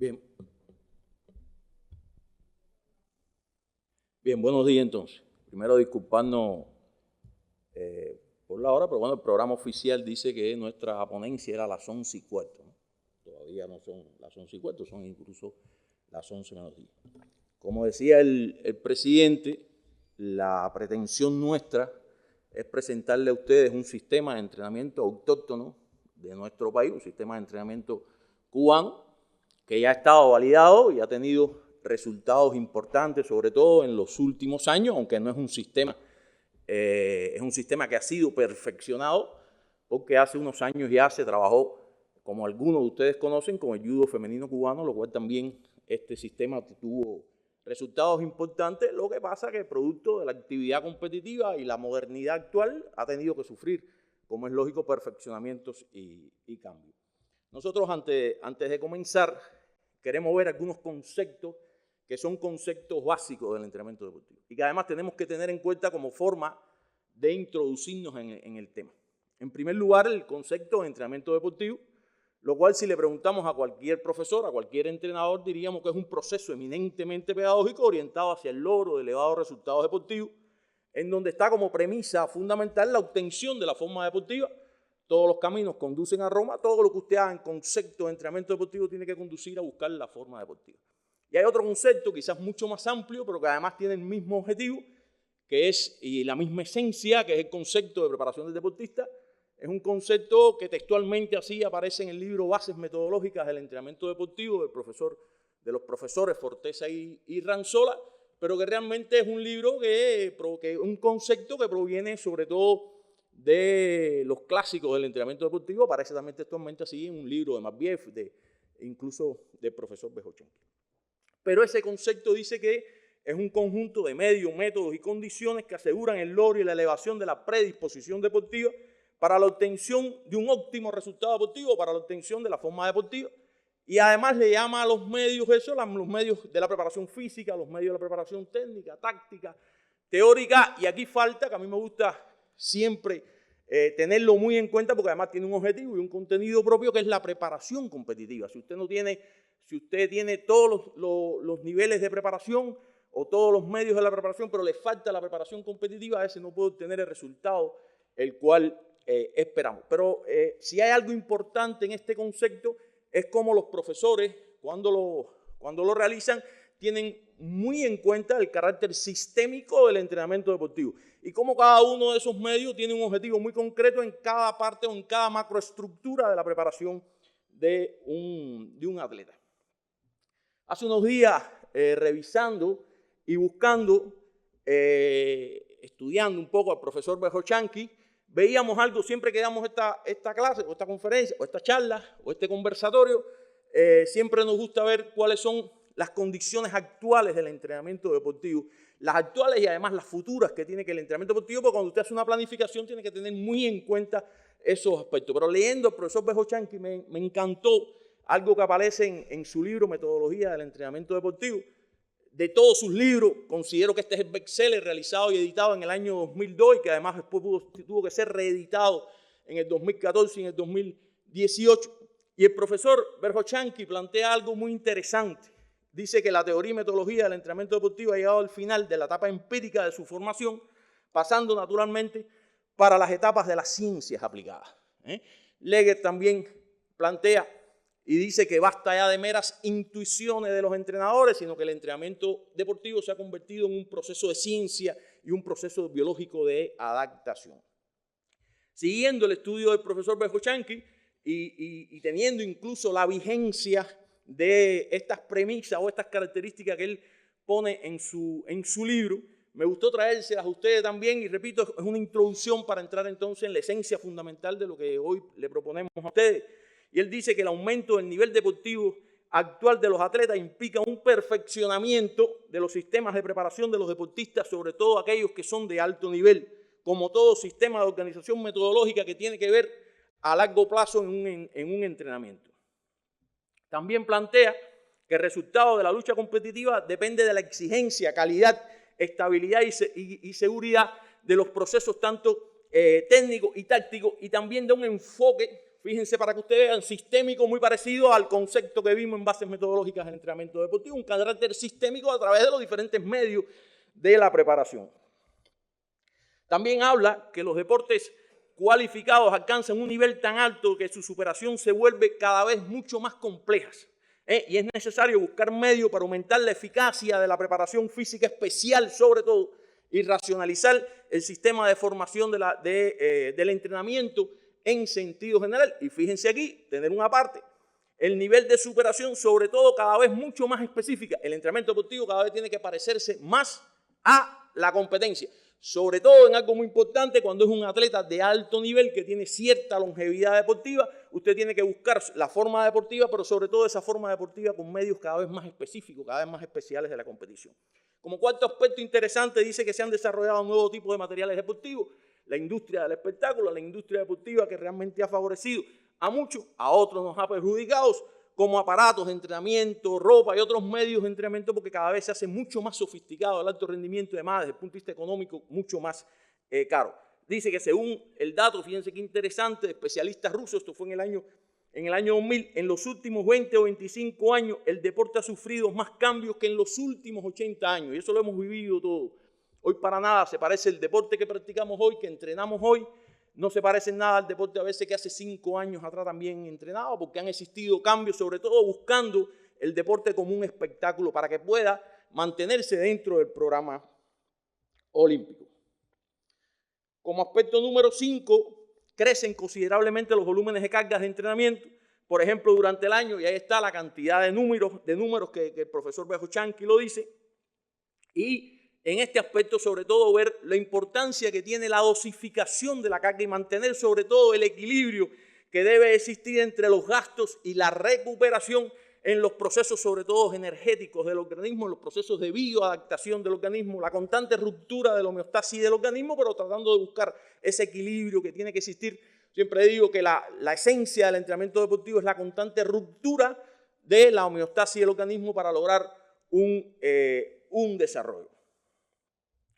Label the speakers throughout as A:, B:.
A: Bien. Bien, buenos días entonces. Primero disculparnos por la hora, pero bueno, el programa oficial dice que nuestra ponencia era a las 11:15, ¿no? Todavía no son las 11:15, son incluso las 11:10. Como decía el presidente, la pretensión nuestra es presentarle a ustedes un sistema de entrenamiento autóctono de nuestro país, un sistema de entrenamiento cubano, que ya ha estado validado y ha tenido resultados importantes, sobre todo en los últimos años, aunque no es un sistema, es un sistema que ha sido perfeccionado, porque hace unos años ya se trabajó, como algunos de ustedes conocen, con el judo femenino cubano, lo cual también este sistema tuvo resultados importantes. Lo que pasa es que producto de la actividad competitiva y la modernidad actual ha tenido que sufrir, como es lógico, perfeccionamientos y cambios. Nosotros antes de comenzar queremos ver algunos conceptos que son conceptos básicos del entrenamiento deportivo y que además tenemos que tener en cuenta como forma de introducirnos en el tema. En primer lugar, el concepto de entrenamiento deportivo, lo cual si le preguntamos a cualquier profesor, a cualquier entrenador, diríamos que es un proceso eminentemente pedagógico orientado hacia el logro de elevados resultados deportivos, en donde está como premisa fundamental la obtención de la forma deportiva. Todos los caminos conducen a Roma, todo lo que usted haga en concepto de entrenamiento deportivo tiene que conducir a buscar la forma deportiva. Y hay otro concepto quizás mucho más amplio, pero que además tiene el mismo objetivo, que es y la misma esencia, que es el concepto de preparación del deportista. Es un concepto que textualmente así aparece en el libro Bases Metodológicas del Entrenamiento Deportivo de los profesores Forteza y Ranzola, pero que realmente es un libro un concepto que proviene sobre todo de los clásicos del entrenamiento deportivo. Aparece también textualmente así en un libro de Matveev, incluso del profesor Verhofstadt. Pero ese concepto dice que es un conjunto de medios, métodos y condiciones que aseguran el logro y la elevación de la predisposición deportiva para la obtención de un óptimo resultado deportivo, para la obtención de la forma deportiva. Y además le llama a los medios eso, los medios de la preparación física, los medios de la preparación técnica, táctica, teórica. Y aquí falta, que a mí me gusta siempre tenerlo muy en cuenta, porque además tiene un objetivo y un contenido propio, que es la preparación competitiva. Si usted tiene todos los niveles de preparación o todos los medios de la preparación, pero le falta la preparación competitiva, a ese no puede obtener el resultado el cual esperamos. Pero si hay algo importante en este concepto, es cómo los profesores, cuando lo realizan, tienen muy en cuenta el carácter sistémico del entrenamiento deportivo y cómo cada uno de esos medios tiene un objetivo muy concreto en cada parte o en cada macroestructura de la preparación de un atleta. Hace unos días, revisando y buscando, estudiando un poco al profesor Verhofstadt, veíamos algo siempre que damos esta clase o esta conferencia o esta charla o este conversatorio. Siempre nos gusta ver cuáles son las condiciones actuales del entrenamiento deportivo, las actuales y además las futuras que tiene que el entrenamiento deportivo, porque cuando usted hace una planificación tiene que tener muy en cuenta esos aspectos. Pero leyendo al profesor Verhofstadt me encantó algo que aparece en su libro Metodología del Entrenamiento Deportivo. De todos sus libros, considero que este es el bestseller realizado y editado en el año 2002 y que además después tuvo que ser reeditado en el 2014 y en el 2018. Y el profesor Verhofstadt plantea algo muy interesante. Dice que la teoría y metodología del entrenamiento deportivo ha llegado al final de la etapa empírica de su formación, pasando naturalmente para las etapas de las ciencias aplicadas. Leger también plantea y dice que basta ya de meras intuiciones de los entrenadores, sino que el entrenamiento deportivo se ha convertido en un proceso de ciencia y un proceso biológico de adaptación. Siguiendo el estudio del profesor Verhofstadt y teniendo incluso la vigencia de estas premisas o estas características que él pone en su libro, me gustó traérselas a ustedes también y repito, es una introducción para entrar entonces en la esencia fundamental de lo que hoy le proponemos a ustedes. Y él dice que el aumento del nivel deportivo actual de los atletas implica un perfeccionamiento de los sistemas de preparación de los deportistas, sobre todo aquellos que son de alto nivel, como todo sistema de organización metodológica que tiene que ver a largo plazo en un entrenamiento. También plantea que el resultado de la lucha competitiva depende de la exigencia, calidad, estabilidad y seguridad de los procesos tanto técnicos y tácticos y también de un enfoque fíjense para que ustedes vean, sistémico muy parecido al concepto que vimos en bases metodológicas del entrenamiento deportivo, un carácter sistémico a través de los diferentes medios de la preparación. También habla que los deportes cualificados alcanzan un nivel tan alto que su superación se vuelve cada vez mucho más compleja. Y es necesario buscar medios para aumentar la eficacia de la preparación física especial, sobre todo, y racionalizar el sistema de formación del entrenamiento en sentido general. Y fíjense aquí, tener una parte, el nivel de superación, sobre todo, cada vez mucho más específica. El entrenamiento deportivo cada vez tiene que parecerse más a la competencia. Sobre todo en algo muy importante, cuando es un atleta de alto nivel que tiene cierta longevidad deportiva, usted tiene que buscar la forma deportiva, pero sobre todo esa forma deportiva con medios cada vez más específicos, cada vez más especiales de la competición. Como cuarto aspecto interesante, dice que se han desarrollado nuevos tipos de materiales deportivos, la industria del espectáculo, la industria deportiva que realmente ha favorecido a muchos, a otros nos ha perjudicado, como aparatos de entrenamiento, ropa y otros medios de entrenamiento, porque cada vez se hace mucho más sofisticado el alto rendimiento, además desde el punto de vista económico, mucho más caro. Dice que según el dato, fíjense qué interesante, de especialistas rusos, esto fue en el año 2000, en los últimos 20 o 25 años, el deporte ha sufrido más cambios que en los últimos 80 años, y eso lo hemos vivido todo. Hoy para nada se parece el deporte que practicamos hoy, que entrenamos hoy, no se parece en nada al deporte a veces que hace 5 años atrás también entrenaba, porque han existido cambios, sobre todo buscando el deporte como un espectáculo para que pueda mantenerse dentro del programa olímpico. Como aspecto número 5, crecen considerablemente los volúmenes de cargas de entrenamiento. Por ejemplo, durante el año, y ahí está la cantidad de números que el profesor Bejo-Chanqui lo dice, y en este aspecto, sobre todo, ver la importancia que tiene la dosificación de la carga y mantener, sobre todo, el equilibrio que debe existir entre los gastos y la recuperación en los procesos, sobre todo, energéticos del organismo, en los procesos de bioadaptación del organismo, la constante ruptura de la homeostasis del organismo, pero tratando de buscar ese equilibrio que tiene que existir. Siempre digo que la esencia del entrenamiento deportivo es la constante ruptura de la homeostasis del organismo para lograr un desarrollo.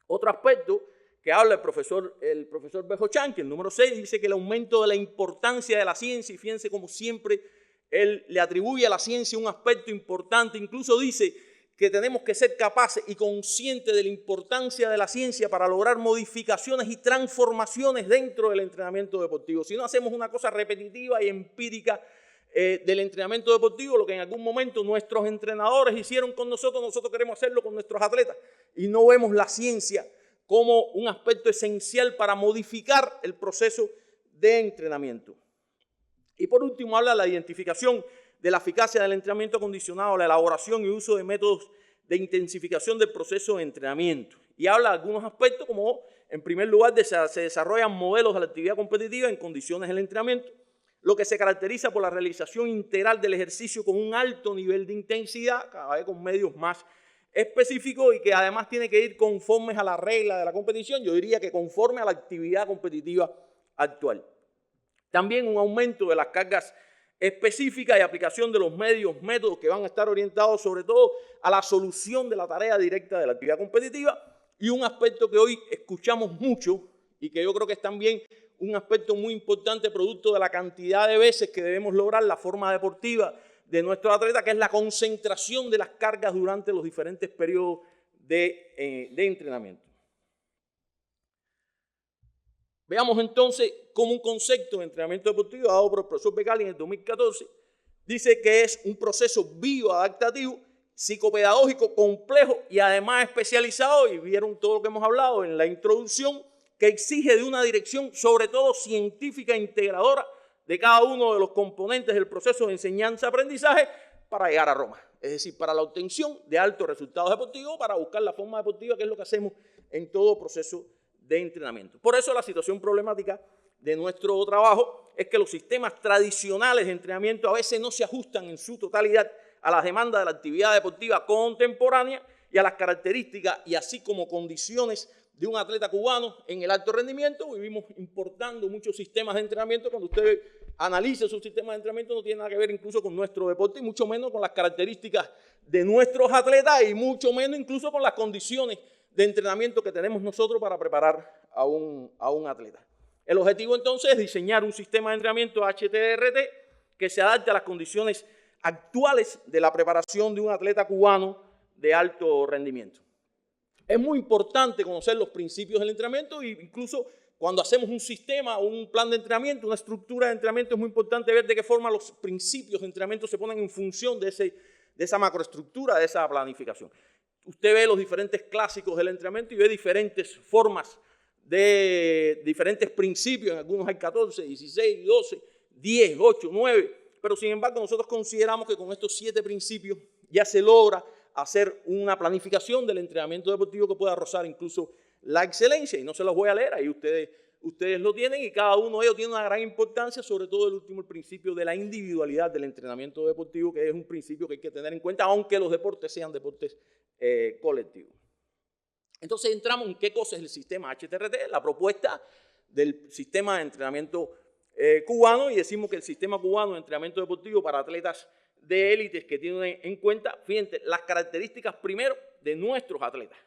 A: Otro aspecto que habla el profesor Bejo-Chanqui, el número 6, dice que el aumento de la importancia de la ciencia, y fíjense como siempre él le atribuye a la ciencia un aspecto importante, incluso dice que tenemos que ser capaces y conscientes de la importancia de la ciencia para lograr modificaciones y transformaciones dentro del entrenamiento deportivo. Si no hacemos una cosa repetitiva y empírica del entrenamiento deportivo, lo que en algún momento nuestros entrenadores hicieron con nosotros queremos hacerlo con nuestros atletas y no vemos la ciencia como un aspecto esencial para modificar el proceso de entrenamiento. Y por último habla de la identificación de la eficacia del entrenamiento acondicionado, la elaboración y uso de métodos de intensificación del proceso de entrenamiento. Y habla de algunos aspectos como, en primer lugar, se desarrollan modelos de la actividad competitiva en condiciones del entrenamiento, lo que se caracteriza por la realización integral del ejercicio con un alto nivel de intensidad, cada vez con medios más específicos y que además tiene que ir conformes a la regla de la competición, yo diría que conforme a la actividad competitiva actual. También un aumento de las cargas específicas y aplicación de los métodos que van a estar orientados sobre todo a la solución de la tarea directa de la actividad competitiva y un aspecto que hoy escuchamos mucho y que yo creo que es también un aspecto muy importante producto de la cantidad de veces que debemos lograr la forma deportiva de nuestro atleta, que es la concentración de las cargas durante los diferentes periodos de entrenamiento. Veamos entonces cómo un concepto de entrenamiento deportivo dado por el profesor Becali en el 2014 dice que es un proceso bioadaptativo, psicopedagógico, complejo y además especializado, y vieron todo lo que hemos hablado en la introducción, que exige de una dirección sobre todo científica e integradora de cada uno de los componentes del proceso de enseñanza-aprendizaje para llegar a Roma. Es decir, para la obtención de altos resultados deportivos, para buscar la forma deportiva, que es lo que hacemos en todo proceso de entrenamiento. Por eso la situación problemática de nuestro trabajo es que los sistemas tradicionales de entrenamiento a veces no se ajustan en su totalidad a las demandas de la actividad deportiva contemporánea y a las características y así como condiciones de un atleta cubano en el alto rendimiento. Vivimos importando muchos sistemas de entrenamiento. Cuando usted analiza sus sistemas de entrenamiento no tiene nada que ver incluso con nuestro deporte y mucho menos con las características de nuestros atletas y mucho menos incluso con las condiciones de entrenamiento que tenemos nosotros para preparar a un atleta. El objetivo entonces es diseñar un sistema de entrenamiento HTRT que se adapte a las condiciones actuales de la preparación de un atleta cubano de alto rendimiento. Es muy importante conocer los principios del entrenamiento e incluso cuando hacemos un sistema o un plan de entrenamiento, una estructura de entrenamiento, es muy importante ver de qué forma los principios de entrenamiento se ponen en función de esa macroestructura, de esa planificación. Usted ve los diferentes clásicos del entrenamiento y ve diferentes formas de diferentes principios. En algunos hay 14, 16, 12, 10, 8, 9. Pero sin embargo nosotros consideramos que con estos 7 principios ya se logra hacer una planificación del entrenamiento deportivo que pueda rozar incluso la excelencia. Y no se los voy a leer, ahí ustedes lo tienen y cada uno de ellos tiene una gran importancia, sobre todo el último, el principio de la individualidad del entrenamiento deportivo, que es un principio que hay que tener en cuenta, aunque los deportes sean deportes colectivos. Entonces entramos en qué cosa es el sistema HTRT, la propuesta del sistema de entrenamiento cubano, y decimos que el sistema cubano de entrenamiento deportivo para atletas de élites que tienen en cuenta, fíjense, las características primero de nuestros atletas,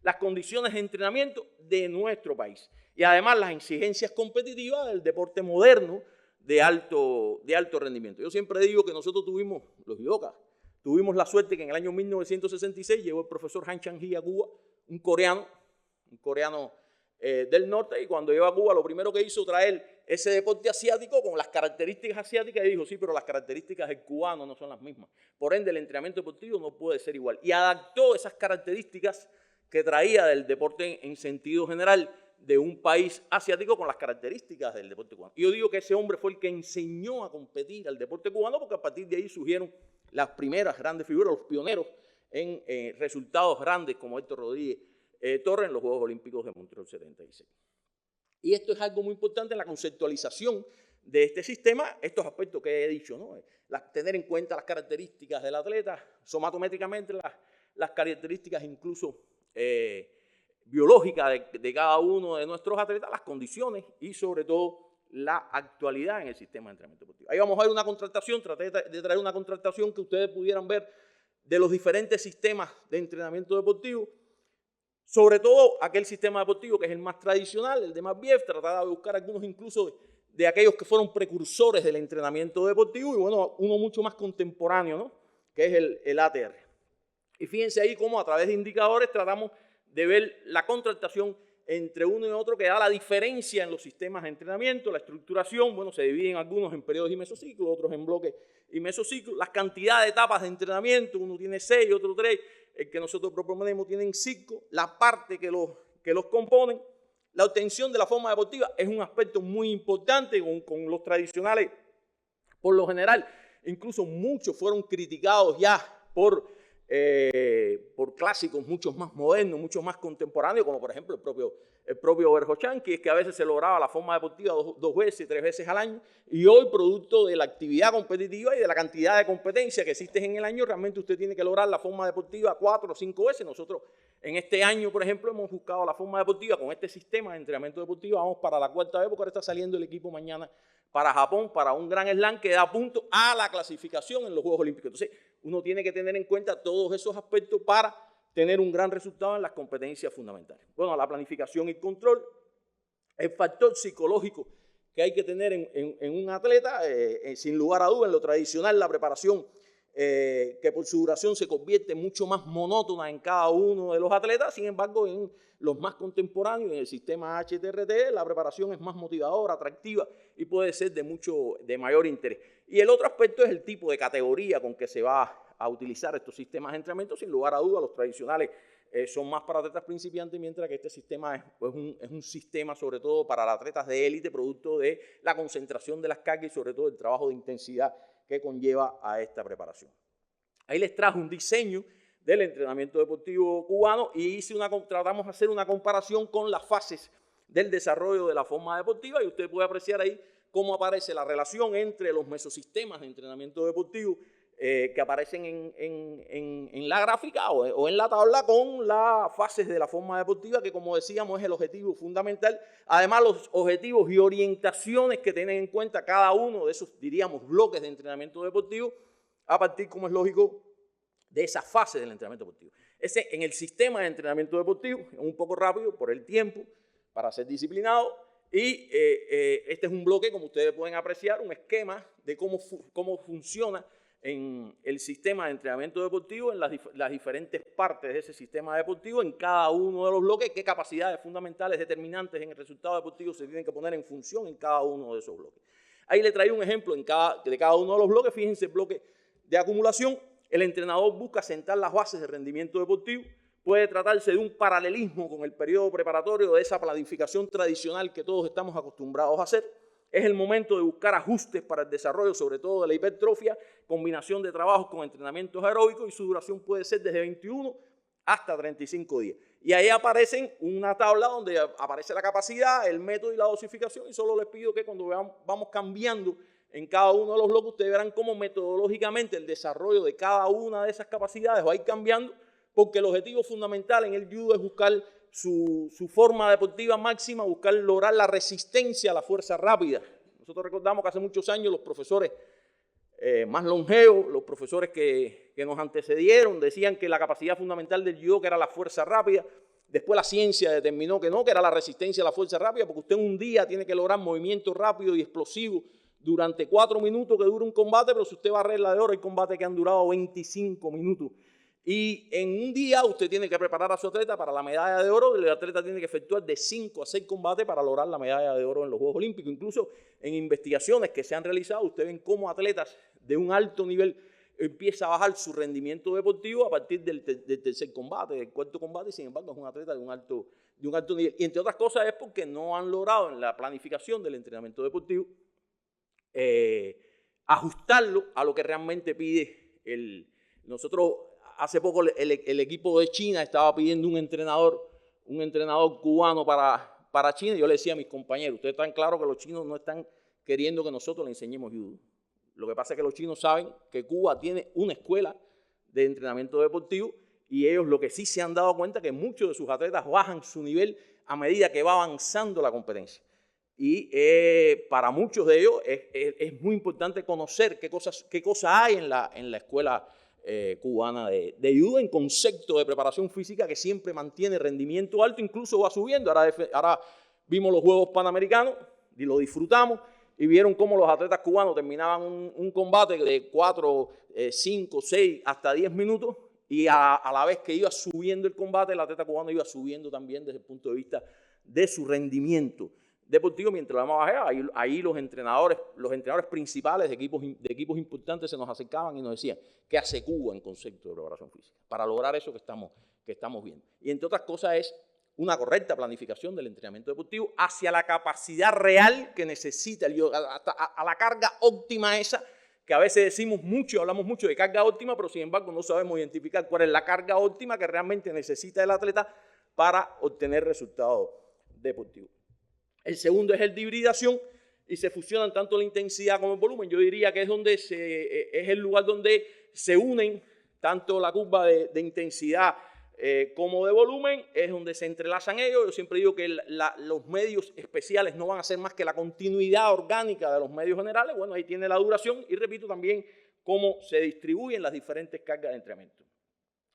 A: las condiciones de entrenamiento de nuestro país y además las exigencias competitivas del deporte moderno de alto rendimiento. Yo siempre digo que nosotros tuvimos, los judocas, tuvimos la suerte que en el año 1966 llegó el profesor Han Chang-hee a Cuba, un coreano del norte, y cuando llegó a Cuba lo primero que hizo traer ese deporte asiático con las características asiáticas, y dijo, sí, pero las características del cubano no son las mismas. Por ende, el entrenamiento deportivo no puede ser igual. Y adaptó esas características que traía del deporte en sentido general de un país asiático con las características del deporte cubano. Y yo digo que ese hombre fue el que enseñó a competir al deporte cubano, porque a partir de ahí surgieron las primeras grandes figuras, los pioneros en resultados grandes como Héctor Rodríguez Torres en los Juegos Olímpicos de Montreal 76. Y esto es algo muy importante en la conceptualización de este sistema, estos aspectos que he dicho, ¿no? Tener en cuenta las características del atleta, somatométricamente las características incluso biológicas de cada uno de nuestros atletas, las condiciones y sobre todo la actualidad en el sistema de entrenamiento deportivo. Ahí vamos a ver una contratación, traté de traer una contratación que ustedes pudieran ver de los diferentes sistemas de entrenamiento deportivo, sobre todo aquel sistema deportivo que es el más tradicional, el de Matveev, trataba de buscar algunos incluso de aquellos que fueron precursores del entrenamiento deportivo y bueno, uno mucho más contemporáneo, ¿no? Que es el ATR. Y fíjense ahí cómo a través de indicadores tratamos de ver la contratación entre uno y otro que da la diferencia en los sistemas de entrenamiento, la estructuración, bueno, se dividen algunos en periodos y mesociclos, otros en bloques y mesociclos, las cantidades de etapas de entrenamiento, uno tiene 6, otro 3, el que nosotros proponemos tienen 5, la parte que los componen, la obtención de la forma deportiva es un aspecto muy importante con los tradicionales, por lo general, incluso muchos fueron criticados ya por clásicos mucho más modernos, mucho más contemporáneos, como por ejemplo el propio Verkhoshansky, que es que a veces se lograba la forma deportiva 2 veces, 3 veces al año, y hoy producto de la actividad competitiva y de la cantidad de competencia que existe en el año, realmente usted tiene que lograr la forma deportiva 4 o 5 veces. Nosotros en este año, por ejemplo, hemos buscado la forma deportiva con este sistema de entrenamiento deportivo, vamos para la 4ª vez, porque ahora está saliendo el equipo mañana para Japón, para un gran slam que da punto a la clasificación en los Juegos Olímpicos. Entonces, uno tiene que tener en cuenta todos esos aspectos para tener un gran resultado en las competencias fundamentales. Bueno, la planificación y control, el factor psicológico que hay que tener en un atleta, sin lugar a dudas, en lo tradicional, la preparación que por su duración se convierte mucho más monótona en cada uno de los atletas. Sin embargo, en los más contemporáneos, en el sistema HTRT, la preparación es más motivadora, atractiva y puede ser de mayor interés. Y el otro aspecto es el tipo de categoría con que se va a utilizar estos sistemas de entrenamiento. Sin lugar a dudas, los tradicionales son más para atletas principiantes, mientras que este sistema es un sistema sobre todo para atletas de élite, producto de la concentración de las cargas y sobre todo el trabajo de intensidad que conlleva a esta preparación. Ahí les trajo un diseño del entrenamiento deportivo cubano y tratamos de hacer una comparación con las fases del desarrollo de la forma deportiva, y usted puede apreciar ahí cómo aparece la relación entre los mesosistemas de entrenamiento deportivo que aparecen en la gráfica o en la tabla con las fases de la forma deportiva, que como decíamos es el objetivo fundamental. Además, los objetivos y orientaciones que tienen en cuenta cada uno de esos, diríamos, bloques de entrenamiento deportivo, a partir, como es lógico, de esa fase del entrenamiento deportivo. En el sistema de entrenamiento deportivo, un poco rápido por el tiempo, para ser disciplinado, Y este es un bloque, como ustedes pueden apreciar, un esquema de cómo funciona en el sistema de entrenamiento deportivo, en las diferentes partes de ese sistema deportivo, en cada uno de los bloques, qué capacidades fundamentales determinantes en el resultado deportivo se tienen que poner en función en cada uno de esos bloques. Ahí le traigo un ejemplo de cada uno de los bloques. Fíjense, el bloque de acumulación, el entrenador busca sentar las bases de rendimiento deportivo. Puede tratarse de un paralelismo con el periodo preparatorio de esa planificación tradicional que todos estamos acostumbrados a hacer. Es el momento de buscar ajustes para el desarrollo, sobre todo de la hipertrofia, combinación de trabajos con entrenamientos aeróbicos, y su duración puede ser desde 21 hasta 35 días. Y ahí aparecen una tabla donde aparece la capacidad, el método y la dosificación, y solo les pido que cuando vamos cambiando en cada uno de los bloques, ustedes verán cómo metodológicamente el desarrollo de cada una de esas capacidades va a ir cambiando, porque el objetivo fundamental en el judo es buscar su forma deportiva máxima, buscar lograr la resistencia a la fuerza rápida. Nosotros recordamos que hace muchos años los profesores más longevos, los profesores que nos antecedieron, decían que la capacidad fundamental del judo era la fuerza rápida. Después la ciencia determinó que no, que era la resistencia a la fuerza rápida, porque usted en un día tiene que lograr movimiento rápido y explosivo durante 4 minutos que dura un combate, pero si usted va a regla de oro, hay combates que han durado 25 minutos. Y en un día usted tiene que preparar a su atleta para la medalla de oro, y el atleta tiene que efectuar de 5 a 6 combates para lograr la medalla de oro en los Juegos Olímpicos. Incluso en investigaciones que se han realizado, ustedes ven cómo atletas de un alto nivel empieza a bajar su rendimiento deportivo a partir del tercer combate, del cuarto combate, y sin embargo es un atleta de un alto nivel. Y entre otras cosas es porque no han logrado en la planificación del entrenamiento deportivo ajustarlo a lo que realmente pide nosotros. Hace poco el equipo de China estaba pidiendo un entrenador cubano para China, y yo le decía a mis compañeros, ustedes están claros que los chinos no están queriendo que nosotros les enseñemos judo. Lo que pasa es que los chinos saben que Cuba tiene una escuela de entrenamiento deportivo, y ellos lo que sí se han dado cuenta es que muchos de sus atletas bajan su nivel a medida que va avanzando la competencia. Y para muchos de ellos es muy importante conocer qué cosas hay en la escuela cubana de judo, en concepto de preparación física que siempre mantiene rendimiento alto, incluso va subiendo. Ahora vimos los Juegos Panamericanos y lo disfrutamos, y vieron cómo los atletas cubanos terminaban un combate de 4, 5, 6, hasta 10 minutos, y a la vez que iba subiendo el combate, el atleta cubano iba subiendo también desde el punto de vista de su rendimiento deportivo. Mientras vamos a bajar, ahí los entrenadores principales de equipos importantes se nos acercaban y nos decían, ¿qué hace Cuba en concepto de preparación física para lograr eso que estamos viendo? Y entre otras cosas es una correcta planificación del entrenamiento deportivo hacia la capacidad real que necesita el yoga, a la carga óptima esa, que a veces decimos mucho, hablamos mucho de carga óptima, pero sin embargo no sabemos identificar cuál es la carga óptima que realmente necesita el atleta para obtener resultados deportivos. El segundo es el de hibridación, y se fusionan tanto la intensidad como el volumen. Yo diría que es el lugar donde se unen tanto la curva de intensidad como de volumen, es donde se entrelazan ellos. Yo siempre digo que los medios especiales no van a ser más que la continuidad orgánica de los medios generales. Bueno, ahí tiene la duración, y repito también cómo se distribuyen las diferentes cargas de entrenamiento.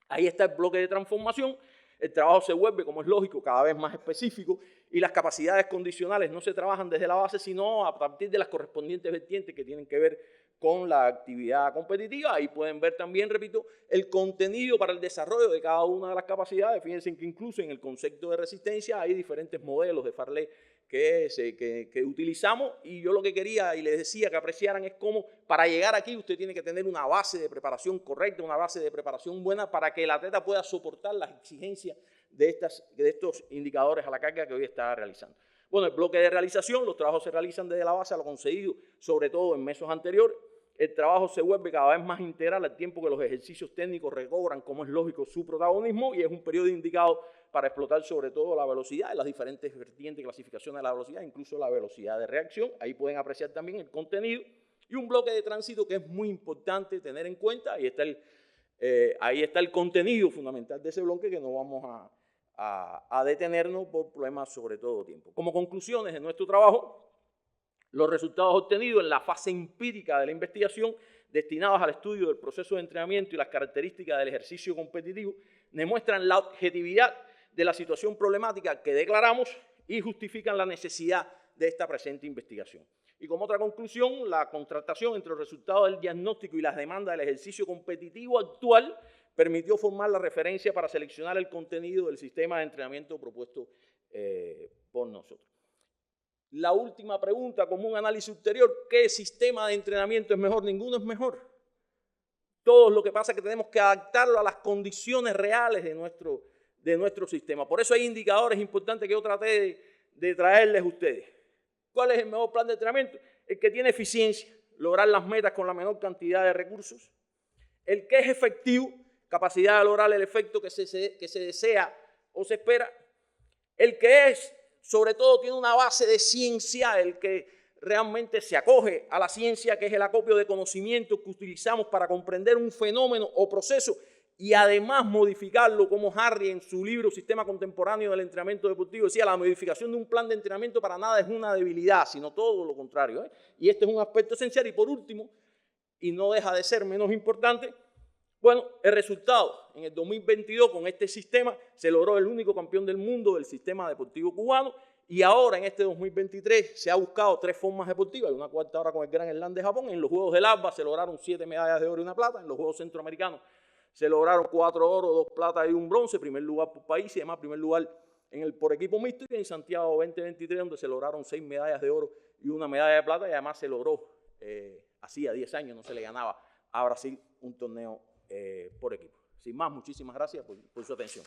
A: Ahí está el bloque de transformación. El trabajo se vuelve, como es lógico, cada vez más específico, y las capacidades condicionales no se trabajan desde la base, sino a partir de las correspondientes vertientes que tienen que ver con la actividad competitiva. Ahí pueden ver también, repito, el contenido para el desarrollo de cada una de las capacidades. Fíjense que incluso en el concepto de resistencia hay diferentes modelos de Farley que utilizamos, y yo lo que quería y les decía que apreciaran es cómo para llegar aquí usted tiene que tener una base de preparación correcta, una base de preparación buena, para que el atleta pueda soportar las exigencias de estos indicadores a la carga que hoy está realizando. Bueno, el bloque de realización, los trabajos se realizan desde la base a lo concedido, sobre todo en meses anteriores. El trabajo se vuelve cada vez más integral al tiempo que los ejercicios técnicos recobran, como es lógico, su protagonismo, y es un periodo indicado para explotar sobre todo la velocidad y las diferentes vertientes de clasificación de la velocidad, incluso la velocidad de reacción. Ahí pueden apreciar también el contenido, y un bloque de tránsito que es muy importante tener en cuenta. Ahí está el contenido fundamental de ese bloque, que no vamos a detenernos por problemas sobre todo tiempo. Como conclusiones de nuestro trabajo, los resultados obtenidos en la fase empírica de la investigación, destinados al estudio del proceso de entrenamiento y las características del ejercicio competitivo, demuestran la objetividad de la situación problemática que declaramos y justifican la necesidad de esta presente investigación. Y como otra conclusión, la contrastación entre los resultados del diagnóstico y las demandas del ejercicio competitivo actual permitió formar la referencia para seleccionar el contenido del sistema de entrenamiento propuesto por nosotros. La última pregunta, como un análisis ulterior, ¿qué sistema de entrenamiento es mejor? Ninguno es mejor. Todo lo que pasa es que tenemos que adaptarlo a las condiciones reales de nuestro sistema. Por eso hay indicadores importantes que yo traté de traerles a ustedes. ¿Cuál es el mejor plan de entrenamiento? El que tiene eficiencia, lograr las metas con la menor cantidad de recursos. El que es efectivo, capacidad de lograr el efecto que se desea o se espera. El que es, sobre todo, tiene una base de ciencia, el que realmente se acoge a la ciencia, que es el acopio de conocimientos que utilizamos para comprender un fenómeno o proceso y además modificarlo, como Harry en su libro Sistema Contemporáneo del Entrenamiento Deportivo decía, la modificación de un plan de entrenamiento para nada es una debilidad, sino todo lo contrario, ¿eh? Y este es un aspecto esencial. Y por último, y no deja de ser menos importante, bueno, el resultado, en el 2022 con este sistema se logró el único campeón del mundo del sistema deportivo cubano, y ahora en este 2023 se ha buscado 3 formas deportivas, y una cuarta ahora con el Gran Slam de Japón. En los Juegos del ALBA se lograron 7 medallas de oro y una plata, en los Juegos Centroamericanos se lograron 4 oro, 2 plata y 1 bronce, primer lugar por país y además primer lugar por equipo mixto, y en Santiago 2023 donde se lograron 6 medallas de oro y 1 medalla de plata, y además se logró, hacía 10 años no se le ganaba a Brasil un torneo por equipo. Sin más, muchísimas gracias por su atención.